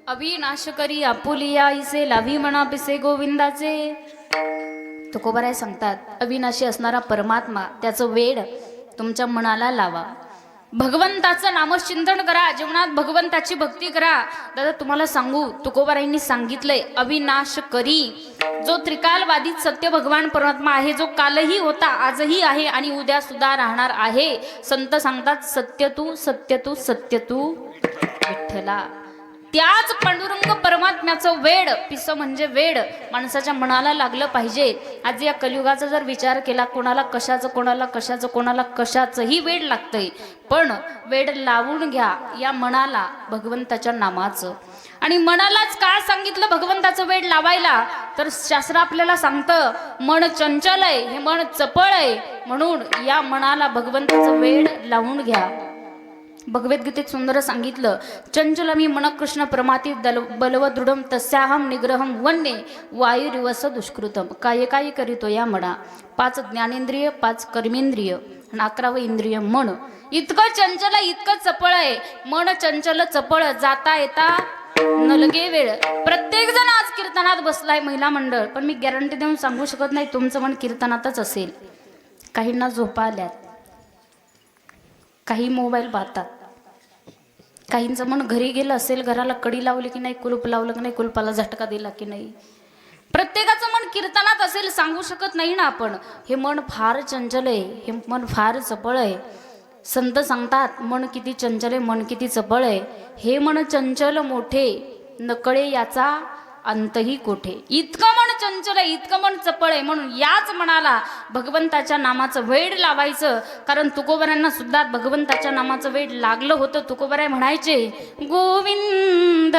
अविनाश करी Apulia इसे लाभी म्हणा पिसे गोविंदाचे. तुकोबाराय सांगतात अविनाशी असणारा परमात्मा त्याचं वेड तुमच्या मनाला लावा. भगवंताचं नामचिंतन करा, जीवनात भगवंताची भक्ती करा. दादा तुम्हाला सांगू तुकोबारायांनी सांगितलंय अविनाश करी, जो त्रिकालवादित सत्य भगवान परमात्मा आहे, जो कालही होता आजही आहे आणि उद्या सुद्धा राहणार आहे. संत सांगतात सत्य तू सत्य तू सत्य तू विठ्ठला. त्याच पांडुरंग परमात्म्याचं वेड पिसं म्हणजे वेड माणसाच्या मनाला लागलं पाहिजे. आज या कलियुगाचा जर विचार केला कोणाला कशाचं कशाचंही वेड लागतंय, पण वेड लावून घ्या या मनाला भगवंताच्या नामाचं. आणि मनालाच का सांगितलं भगवंताचं वेड लावायला, तर शास्त्र आपल्याला सांगतं मन चंचल आहे, हे मन चपळ आहे, म्हणून या मनाला भगवंताचं वेड लावून घ्या. भगवद्गीतेत सुंदर सांगितलं चंचलमी मन कृष्ण प्रमाती बलवदृढम तस्याहम निग्रहम वन्ये वायुरिवस दुष्कृतम. काय काय करीतो या मना, 5 ज्ञानेंद्रिय 5 कर्मेंद्रिय आणि 11वं इंद्रिय मन. इतकं चंचल आहे, इतकं चपळ आहे मन. चंचल चपळ जाता येता नलगे वेळ. प्रत्येक जण आज कीर्तनात बसलाय महिला मंडळ, पण मी गॅरंटी देऊन सांगू शकत नाही तुमचं मन कीर्तनातच असेल. काहींना झोपा आल्यात, काही मोबाईल पाहतात, काहींचं मन घरी गेलं असेल, घराला कडी लावली की नाही, कुलूप लावलं की नाही, कुलपाला झटका दिला की नाही. प्रत्येकाचं मन कीर्तनात असेल, सांगू शकत नाही ना आपण. हे मन फार चंचल आहे, हे मन फार चपळ आहे. संत सांगतात मन किती चंचल आहे, मन किती चपळ आहे. हे मन चंचल मोठे नकळे याचा अंतही कोठे. इतकं मन चंचल आहे, इतकं मन चपळ आहे, म्हणून याच मनाला भगवंताच्या नामाचं वेड लावायचं. कारण तुकोबारायांना सुद्धा भगवंताच्या नामाचं वेड लागलं होतं. तुकोबाराय म्हणायचे गोविंद